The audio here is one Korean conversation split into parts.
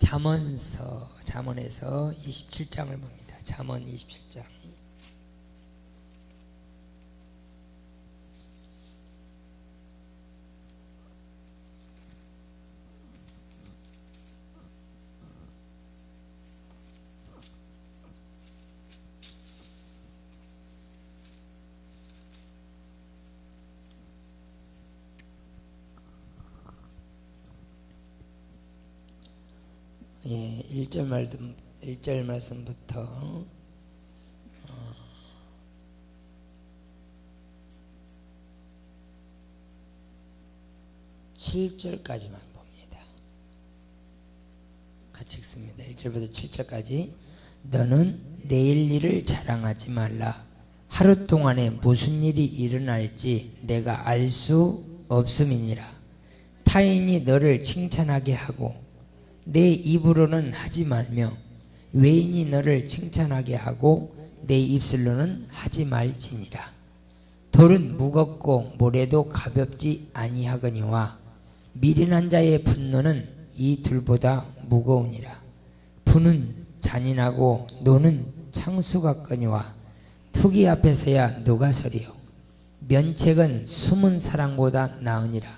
잠언에서 27장을 봅니다. 잠언 27장. 예, 1절 말씀부터 7절까지만 봅니다. 같이 읽습니다. 1절부터 7절까지. 너는 내일 일을 자랑하지 말라. 하루 동안에 무슨 일이 일어날지 내가 알 수 없음이니라. 타인이 너를 칭찬하게 하고 내 입으로는 하지 말며 외인이 너를 칭찬하게 하고 내 입술로는 하지 말지니라. 돌은 무겁고 모래도 가볍지 아니하거니와 미련한 자의 분노는 이 둘보다 무거우니라. 분은 잔인하고 노는 창수 같거니와 투기 앞에서야 누가 서리요. 면책은 숨은 사랑보다 나으니라.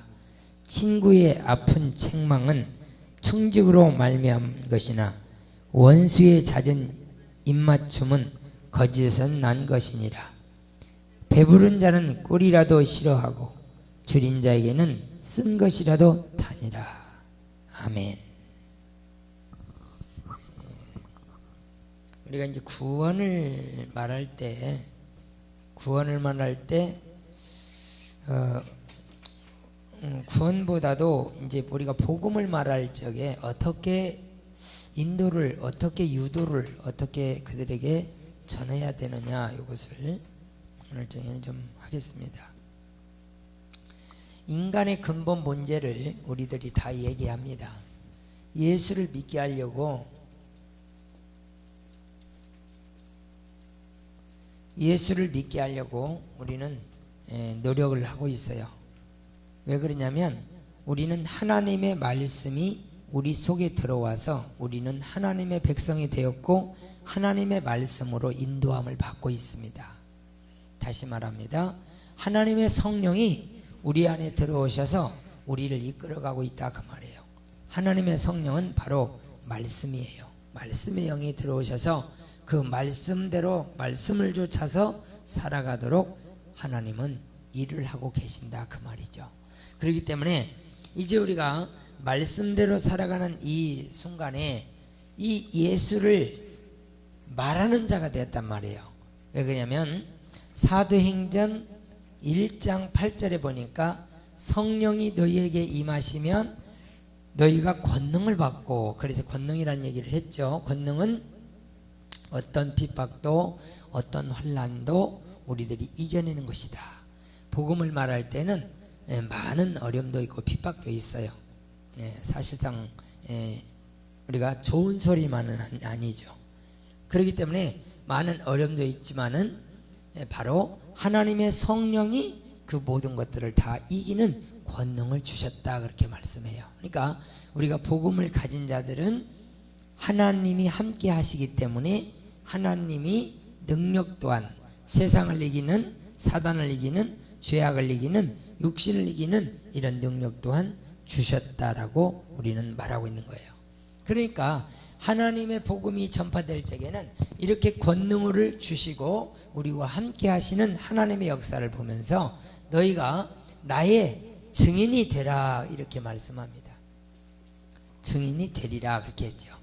친구의 아픈 책망은 충직으로 말미암은 것이나 원수의 잦은 입맞춤은 거짓에서 난 것이니라. 배부른 자는 꿀이라도 싫어하고 줄인 자에게는 쓴 것이라도 다니라. 아멘. 우리가 이제 구원을 말할 때 구원보다도 이제 우리가 복음을 말할 적에 어떻게 인도를, 어떻게 유도를, 어떻게 그들에게 전해야 되느냐, 이것을 오늘 저희는 좀 하겠습니다. 인간의 근본 문제를 우리들이 다 얘기합니다. 예수를 믿게 하려고 우리는 노력을 하고 있어요. 왜 그러냐면 우리는 하나님의 말씀이 우리 속에 들어와서 우리는 하나님의 백성이 되었고 하나님의 말씀으로 인도함을 받고 있습니다. 다시 말합니다. 하나님의 성령이 우리 안에 들어오셔서 우리를 이끌어가고 있다, 그 말이에요. 하나님의 성령은 바로 말씀이에요. 말씀의 영이 들어오셔서 그 말씀대로 말씀을 좇아서 살아가도록 하나님은 일을 하고 계신다, 그 말이죠. 그렇기 때문에 이제 우리가 말씀대로 살아가는 이 순간에 이 예수를 말하는 자가 되었단 말이에요. 왜 그러냐면 사도행전 1장 8절에 보니까 성령이 너희에게 임하시면 너희가 권능을 받고, 그래서 권능이라는 얘기를 했죠. 권능은 어떤 핍박도 어떤 환난도 우리들이 이겨내는 것이다. 복음을 말할 때는 많은 어려움도 있고 핍박도 있어요. 사실상 우리가 좋은 소리만은 아니죠. 그렇기 때문에 많은 어려움도 있지만은 바로 하나님의 성령이 그 모든 것들을 다 이기는 권능을 주셨다, 그렇게 말씀해요. 그러니까 우리가 복음을 가진 자들은 하나님이 함께 하시기 때문에 하나님이 능력 또한 세상을 이기는, 사단을 이기는, 죄악을 이기는, 육신을 이기는 이런 능력 또한 주셨다라고 우리는 말하고 있는 거예요. 그러니까 하나님의 복음이 전파될 적에는 이렇게 권능을 주시고 우리와 함께 하시는 하나님의 역사를 보면서 너희가 나의 증인이 되라, 이렇게 말씀합니다. 증인이 되리라, 그렇게 했죠.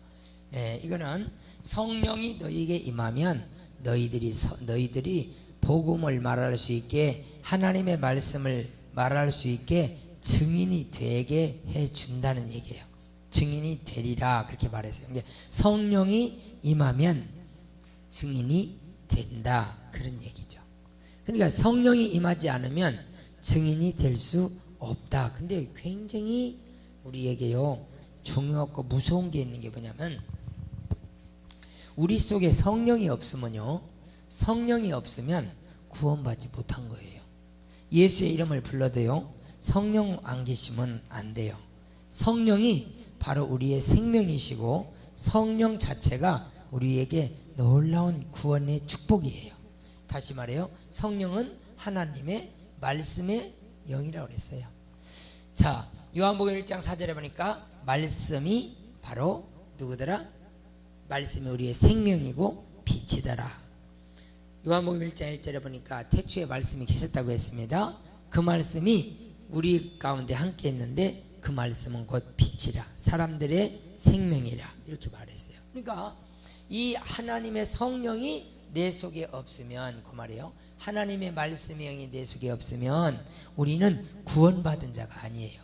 이거는 성령이 너희에게 임하면 너희들이 복음을 말할 수 있게, 하나님의 말씀을 말할 수 있게 증인이 되게 해준다는 얘기예요. 증인이 되리라, 그렇게 말했어요. 근데 성령이 임하면 증인이 된다, 그런 얘기죠. 그러니까 성령이 임하지 않으면 증인이 될 수 없다. 근데 굉장히 우리에게요 중요하고 무서운 게 있는 게 뭐냐면 우리 속에 성령이 없으면 구원받지 못한 거예요. 예수의 이름을 불러도요 성령 안 계시면 안 돼요. 성령이 바로 우리의 생명이시고 성령 자체가 우리에게 놀라운 구원의 축복이에요. 다시 말해요. 성령은 하나님의 말씀의 영이라고 그랬어요. 자, 요한복음 1장 4절에 보니까 말씀이 바로 누구더라? 말씀이 우리의 생명이고 빛이더라. 요한복음 1장 1절에 보니까 태초에 말씀이 계셨다고 했습니다. 그 말씀이 우리 가운데 함께 있는데 그 말씀은 곧 빛이라, 사람들의 생명이라, 이렇게 말했어요. 그러니까 이 하나님의 성령이 내 속에 없으면, 그 말이에요. 하나님의 말씀의 영이 내 속에 없으면 우리는 구원받은 자가 아니에요.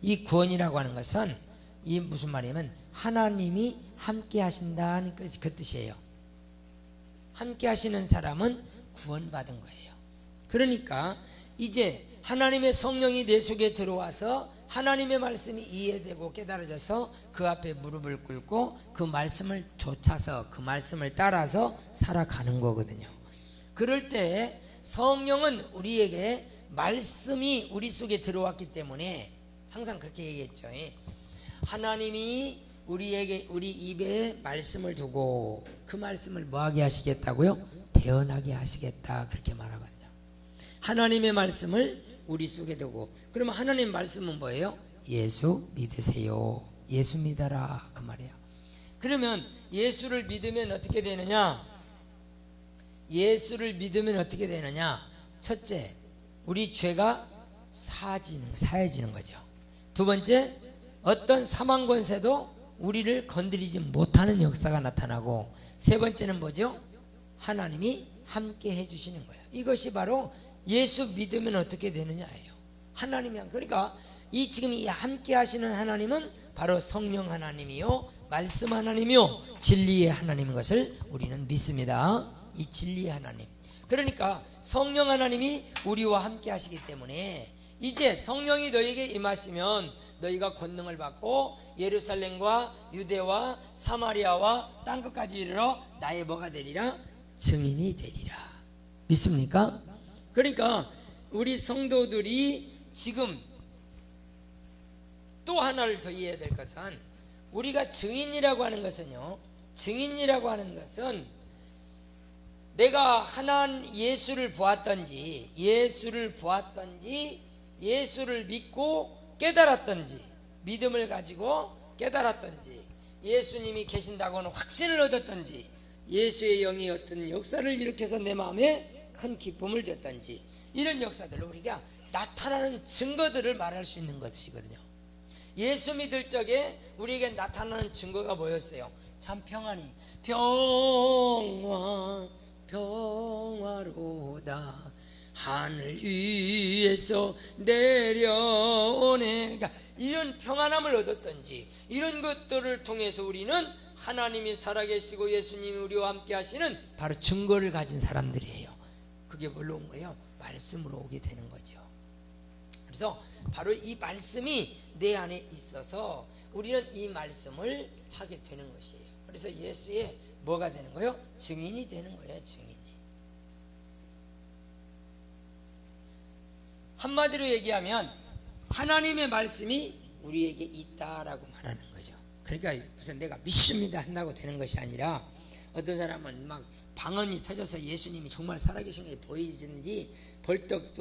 이 구원이라고 하는 것은 이 무슨 말이냐면 하나님이 함께 하신다는 그 뜻이에요. 함께 하시는 사람은 구원받은 거예요. 그러니까 이제 하나님의 성령이 내 속에 들어와서 하나님의 말씀이 이해되고 깨달아져서 그 앞에 무릎을 꿇고 그 말씀을 좇아서 그 말씀을 따라서 살아가는 거거든요. 그럴 때 성령은 우리에게 말씀이 우리 속에 들어왔기 때문에 항상 그렇게 얘기했죠. 하나님이 우리에게, 우리 입에 말씀을 두고 그 말씀을 뭐하게 하시겠다고요? 태어나게 하시겠다, 그렇게 말하거든요. 하나님의 말씀을 우리 속에 두고, 그러면 하나님 말씀은 뭐예요? 예수 믿으세요. 예수 믿어라, 그 말이에요. 그러면 예수를 믿으면 어떻게 되느냐? 예수를 믿으면 어떻게 되느냐? 첫째, 우리 죄가 사해지는 거죠. 두 번째, 어떤 사망 권세도 우리를 건드리지 못하는 역사가 나타나고, 세 번째는 뭐죠? 하나님이 함께 해주시는 거예요. 이것이 바로 예수 믿으면 어떻게 되느냐예요. 하나님이, 그러니까 지금 이 함께 하시는 하나님은 바로 성령 하나님이요, 말씀 하나님이요, 진리의 하나님인 것을 우리는 믿습니다. 이 진리의 하나님. 그러니까 성령 하나님이 우리와 함께 하시기 때문에 이제 성령이 너에게 임하시면 너희가 권능을 받고 예루살렘과 유대와 사마리아와 땅끝까지 이르러 나의 뭐가 되리라? 증인이 되리라. 믿습니까? 그러니까 우리 성도들이 지금 또 하나를 더 이해해야 될 것은, 우리가 증인이라고 하는 것은요, 증인이라고 하는 것은 내가 예수를 보았던지 예수를 믿고 깨달았던지, 믿음을 가지고 깨달았던지, 예수님이 계신다고는 확신을 얻었던지, 예수의 영이 어떤 역사를 일으켜서 내 마음에 큰 기쁨을 줬던지, 이런 역사들을 우리가 나타나는 증거들을 말할 수 있는 것이거든요. 예수 믿을 적에 우리에게 나타나는 증거가 뭐였어요? 참 평화로다 하늘 위에서 내려오네. 그러니까 이런 평안함을 얻었던지, 이런 것들을 통해서 우리는 하나님이 살아계시고 예수님이 우리와 함께 하시는 바로 증거를 가진 사람들이에요. 그게 뭘로 온 거예요? 말씀으로 오게 되는 거죠. 그래서 바로 이 말씀이 내 안에 있어서 우리는 이 말씀을 하게 되는 것이에요. 그래서 예수의 뭐가 되는 거예요? 증인이 되는 거예요. 증인이. 한마디로 얘기하면 하나님의 말씀이 우리에게 있다라고 말하는 거죠. 그러니까 우선 내가 믿습니다 한다고 되는 것이 아니라, 어떤 사람은 막 방언이 터져서 예수님이 정말 살아계신 게 보이든지, 벌떡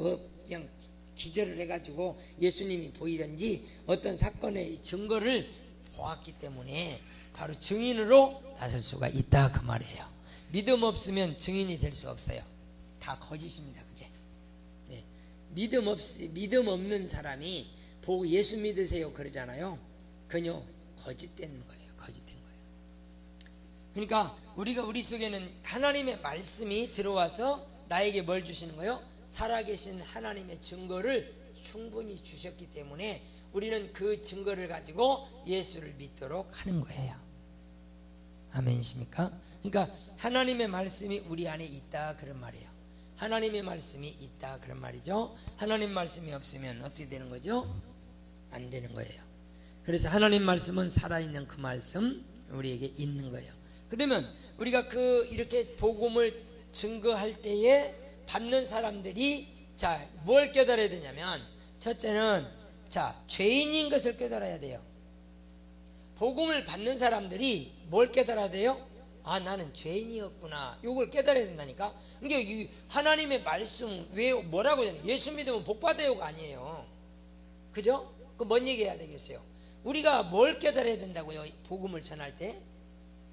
그냥 기절을 해가지고 예수님이 보이든지, 어떤 사건의 증거를 보았기 때문에 바로 증인으로 나설 수가 있다, 그 말이에요. 믿음 없으면 증인이 될 수 없어요. 다 거짓입니다, 그게. 네. 믿음 없는 사람이 보고 예수 믿으세요 그러잖아요. 그녀 거짓된 거예요. 거짓된 거예요. 그러니까 우리 속에는 하나님의 말씀이 들어와서 나에게 뭘 주시는 거예요? 살아계신 하나님의 증거를 충분히 주셨기 때문에 우리는 그 증거를 가지고 예수를 믿도록 하는 거예요. 아멘이십니까? 그러니까 하나님의 말씀이 우리 안에 있다, 그런 말이에요. 하나님의 말씀이 있다, 그런 말이죠. 하나님 말씀이 없으면 어떻게 되는 거죠? 안 되는 거예요. 그래서 하나님 말씀은 살아있는 그 말씀 우리에게 있는 거예요. 그러면 우리가 이렇게 복음을 증거할 때에 받는 사람들이 뭘 깨달아야 되냐면, 첫째는 죄인인 것을 깨달아야 돼요. 복음을 받는 사람들이 뭘 깨달아야 돼요? 아, 나는 죄인이었구나. 이걸 깨달아야 된다니까. 그러니까 이 하나님의 말씀 왜 뭐라고 하잖아요. 예수 믿으면 복 받아요가 아니에요. 그죠? 그 뭔 얘기해야 되겠어요? 우리가 뭘 깨달아야 된다고요? 복음을 전할 때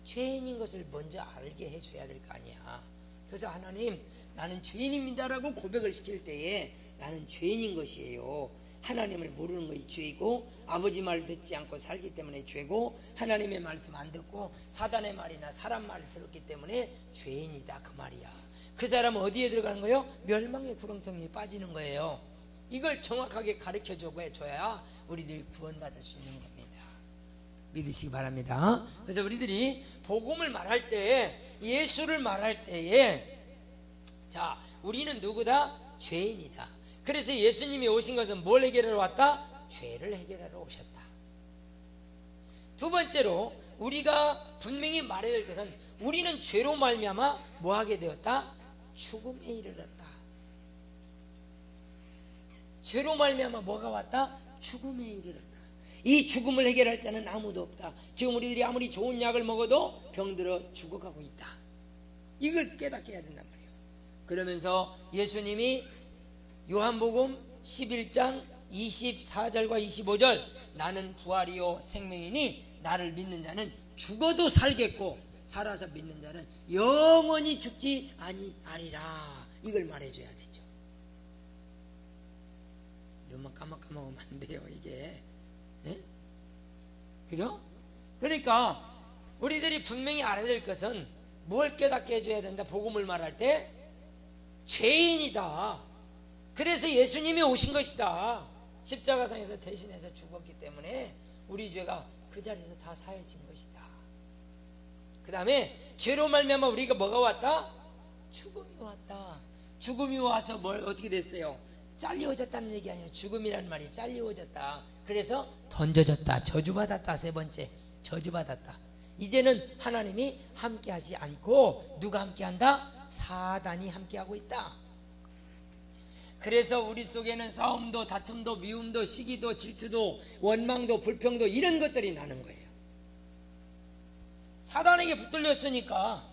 죄인인 것을 먼저 알게 해줘야 될 거 아니야. 그래서 하나님, 나는 죄인입니다라고 고백을 시킬 때에 나는 죄인인 것이에요. 하나님을 모르는 것이 죄이고 아버지 말 듣지 않고 살기 때문에 죄고 하나님의 말씀 안 듣고 사단의 말이나 사람 말을 들었기 때문에 죄인이다, 그 말이야. 그 사람은 어디에 들어가는 거예요? 멸망의 구렁텅이에 빠지는 거예요. 이걸 정확하게 가르쳐줘야 우리들이 구원받을 수 있는 겁니다. 믿으시기 바랍니다. 그래서 우리들이 복음을 말할 때, 예수를 말할 때에, 자, 우리는 누구다? 죄인이다. 그래서 예수님이 오신 것은 뭘 해결하러 왔다? 죄를 해결하러 오셨다. 두 번째로 우리가 분명히 말해야 될 것은 우리는 죄로 말미암아 뭐 하게 되었다? 죽음에 이르렀다. 죄로 말미암아 뭐가 왔다? 죽음에 이르렀다. 이 죽음을 해결할 자는 아무도 없다. 지금 우리들이 아무리 좋은 약을 먹어도 병들어 죽어가고 있다. 이걸 깨닫게 해야 된단 말이에요. 그러면서 예수님이 요한복음 11장 24절과 25절, 나는 부활이요 생명이니 나를 믿는 자는 죽어도 살겠고 살아서 믿는 자는 영원히 죽지 아니라, 이걸 말해줘야 되죠. 눈만 까먹으면 안 돼요, 이게. 네? 그죠? 그러니까 우리들이 분명히 알아야 될 것은 뭘 깨닫게 해줘야 된다. 복음을 말할 때 죄인이다. 그래서 예수님이 오신 것이다. 십자가상에서 대신해서 죽었기 때문에 우리 죄가 그 자리에서 다 사해진 것이다. 그 다음에 죄로 말미암아 우리가 뭐가 왔다? 죽음이 왔다. 죽음이 와서 어떻게 됐어요? 잘려졌다는 얘기 아니에요. 죽음이라는 말이 잘려졌다. 그래서 던져졌다. 저주받았다. 세 번째, 저주받았다. 이제는 하나님이 함께하지 않고 누가 함께한다? 사단이 함께하고 있다. 그래서 우리 속에는 싸움도 다툼도 미움도 시기도 질투도 원망도 불평도 이런 것들이 나는 거예요. 사단에게 붙들렸으니까.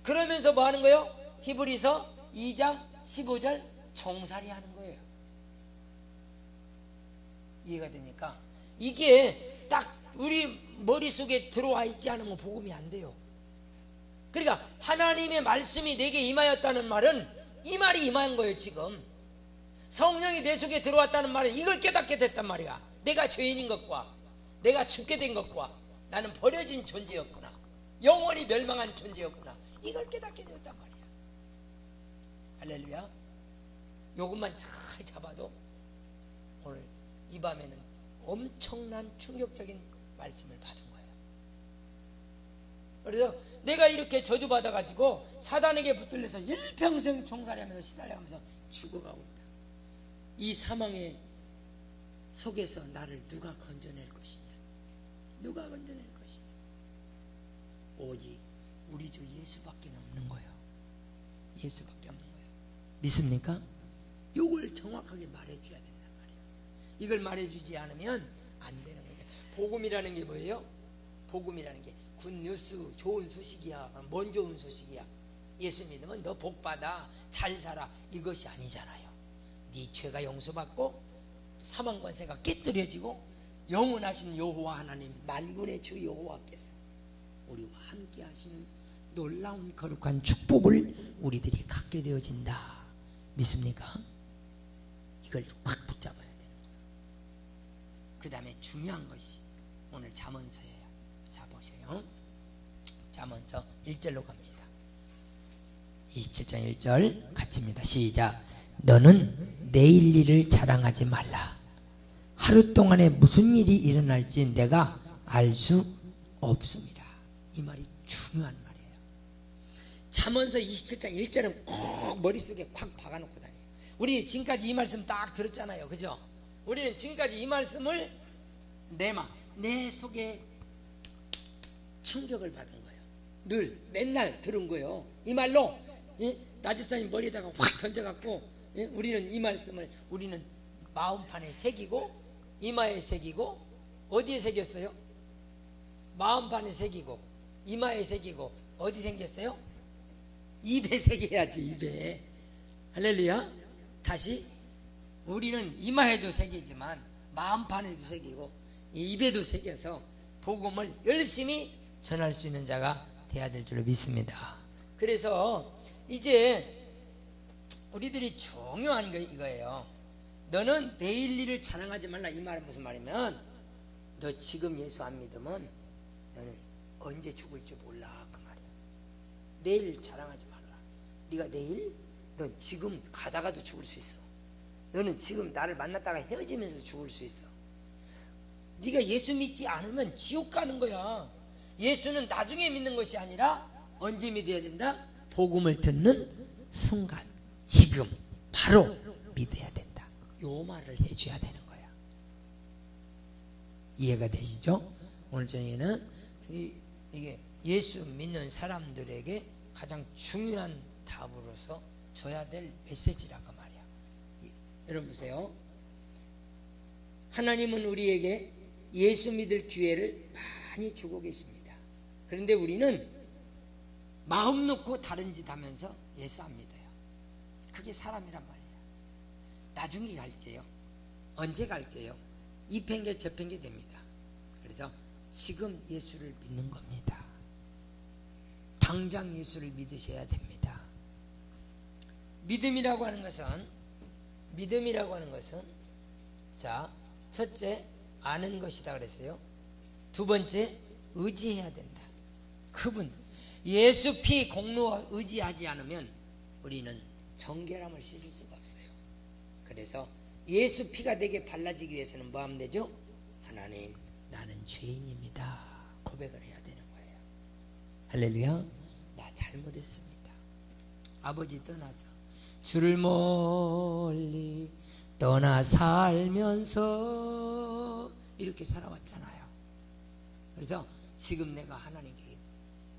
그러면서 뭐 하는 거예요? 히브리서 2장 15절 종살이 하는 거예요. 이해가 됩니까? 이게 딱 우리 머릿속에 들어와 있지 않으면 복음이 안 돼요. 그러니까 하나님의 말씀이 내게 임하였다는 말은 이 말이 임한 거예요. 지금 성령이 내 속에 들어왔다는 말은 이걸 깨닫게 됐단 말이야. 내가 죄인인 것과 내가 죽게 된 것과 나는 버려진 존재였구나, 영원히 멸망한 존재였구나, 이걸 깨닫게 되었단 말이야. 할렐루야. 이것만 잘 잡아도 오늘 이 밤에는 엄청난 충격적인 말씀을 받은 거예요. 그래서 내가 이렇게 저주받아가지고 사단에게 붙들려서 일평생 종살이하면서 시달려가면서 죽어가고 있다. 이 사망의 속에서 나를 누가 건져낼 것이냐? 누가 건져낼 것이냐? 오직 우리 주 예수밖에 없는 거예요. 예수밖에 없는 거예요. 믿습니까? 이걸 정확하게 말해줘야 된단 말이에요. 이걸 말해주지 않으면 안 되는 거예요. 복음이라는 게 뭐예요? 복음이라는 게 굿뉴스, 좋은 소식이야. 뭔 좋은 소식이야? 예수 믿으면 너 복받아, 잘 살아, 이것이 아니잖아요. 네 죄가 용서받고 사망 권세가 깨뜨려지고 영원하신 여호와 하나님, 만군의 주 여호와께서 우리와 함께 하시는 놀라운 거룩한 축복을 우리들이 갖게 되어진다. 믿습니까? 이걸 확 붙잡아야 되는 거예요. 그 다음에 중요한 것이 오늘 잠언서예요. 자, 보세요. 잠언서 1절로 갑니다. 27장 1절 같이입니다. 시작. 너는 내일 일을 자랑하지 말라. 하루 동안에 무슨 일이 일어날지 내가 알 수 없습니다. 이 말이 중요한 말이에요. 잠언서 27장 1절은 꼭 머릿속에 콱 박아놓고 다녀요. 우리 지금까지 이 말씀 딱 들었잖아요. 그죠? 우리는 지금까지 이 말씀을 내 속에 충격을 받은 거예요. 늘 맨날 들은 거예요. 이 말로 나 집사님 머리에다가 확 던져갖고 우리는 이 말씀을 우리는 마음판에 새기고 이마에 새기고 어디에 새겼어요? 마음판에 새기고 이마에 새기고 어디 생겼어요? 입에 새겨야지. 입에. 할렐루야. 다시 우리는 이마에도 새기지만 마음판에도 새기고 입에도 새겨서 복음을 열심히 전할 수 있는 자가 돼야 될 줄로 믿습니다. 그래서 이제 우리들이 중요한 거 이거예요. 너는 내일 일을 자랑하지 말라. 이 말은 무슨 말이면 너 지금 예수 안 믿으면 너는 언제 죽을지 몰라 그 말이야. 내일 자랑하지 말라. 네가 내일 너 지금 가다가도 죽을 수 있어. 너는 지금 나를 만났다가 헤어지면서 죽을 수 있어. 네가 예수 믿지 않으면 지옥 가는 거야. 예수는 나중에 믿는 것이 아니라 언제 믿어야 된다? 복음을 듣는 순간, 지금 바로 믿어야 된다. 요 말을 해줘야 되는 거야. 이해가 되시죠? 오늘 저녁에는 이게 예수 믿는 사람들에게 가장 중요한 답으로서 줘야 될 메시지라고 말이야. 여러분 보세요. 하나님은 우리에게 예수 믿을 기회를 많이 주고 계십니다. 그런데 우리는 마음 놓고 다른 짓 하면서 예수 안 믿어요. 그게 사람이란 말이야. 나중에 갈게요. 언제 갈게요? 이 핑계 저 핑계 됩니다. 그래서 지금 예수를 믿는 겁니다. 당장 예수를 믿으셔야 됩니다. 믿음이라고 하는 것은 자, 첫째 아는 것이다 그랬어요. 두 번째 의지해야 된다. 그분 예수 피 공로와 의지하지 않으면 우리는 정결함을 씻을 수가 없어요. 그래서 예수 피가 내게 발라지기 위해서는 뭐 하면 되죠? 하나님 나는 죄인입니다 고백을 해야 되는 거예요. 할렐루야. 나 잘못했습니다. 아버지 떠나서 주를 멀리 떠나 살면서 이렇게 살아왔잖아요. 그래서 지금 내가 하나님께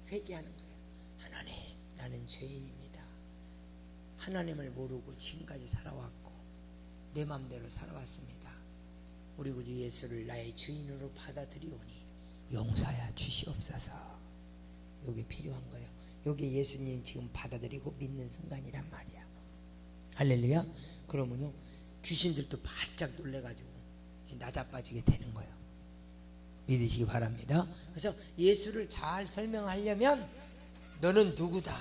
회개하는 거예요. 하나님 나는 죄인입니다. 하나님을 모르고 지금까지 살아왔고 내 맘대로 살아왔습니다. 우리 구주 예수를 나의 주인으로 받아들이오니 용서하여 주시옵소서. 이게 필요한 거예요. 이게 예수님 지금 받아들이고 믿는 순간이란 말이야. 할렐루야. 그러면요 귀신들도 바짝 놀래가지고 나자빠지게 되는 거예요. 믿으시기 바랍니다. 그래서 예수를 잘 설명하려면 너는 누구다?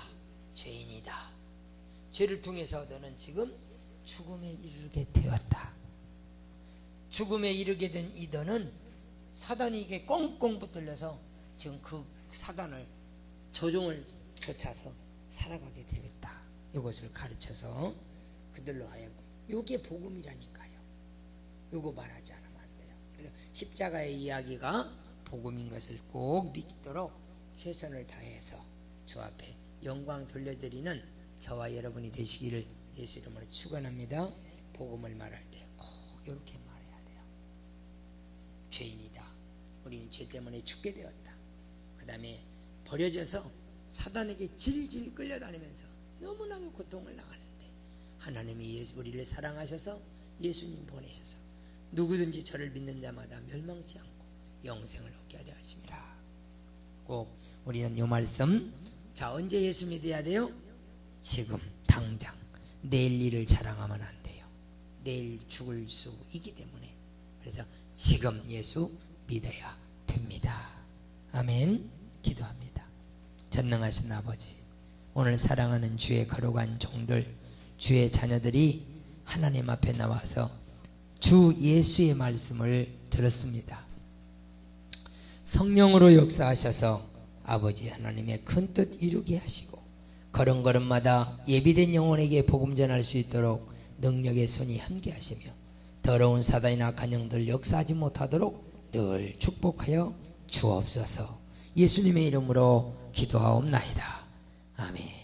죄인이다. 죄를 통해서 너는 지금 죽음에 이르게 되었다. 죽음에 이르게 된 이 너는 사단이 이게 꽁꽁 붙들려서 지금 그 사단을 조종을 거쳐서 살아가게 되었다. 이것을 가르쳐서 그들로 하여금 이게 복음이라니까요. 이거 말하지 않으면 안 돼요. 그래서 십자가의 이야기가 복음인 것을 꼭 믿도록 최선을 다해서 주 앞에 영광 돌려드리는 저와 여러분이 되시기를 예수 이름으로 축원합니다. 복음을 말할 때 꼭 이렇게 말해야 돼요. 죄인이다. 우리는 죄 때문에 죽게 되었다. 그 다음에 버려져서 사단에게 질질 끌려다니면서 너무나도 고통을 당하는데 하나님이 우리를 사랑하셔서 예수님 보내셔서 누구든지 저를 믿는 자마다 멸망치 않고 영생을 얻게 하려 하심이라. 꼭 우리는 이 말씀, 자 언제 예수 믿어야 돼요? 지금 당장. 내일 일을 자랑하면 안 돼요. 내일 죽을 수 있기 때문에. 그래서 지금 예수 믿어야 됩니다. 아멘. 기도합니다. 전능하신 아버지, 오늘 사랑하는 주의 거룩한 종들, 주의 자녀들이 하나님 앞에 나와서 주 예수의 말씀을 들었습니다. 성령으로 역사하셔서 아버지 하나님의 큰 뜻 이루게 하시고 걸음걸음마다 예비된 영혼에게 복음 전할 수 있도록 능력의 손이 함께 하시며 더러운 사단이나 간영들 역사하지 못하도록 늘 축복하여 주옵소서. 예수님의 이름으로 기도하옵나이다. 아멘.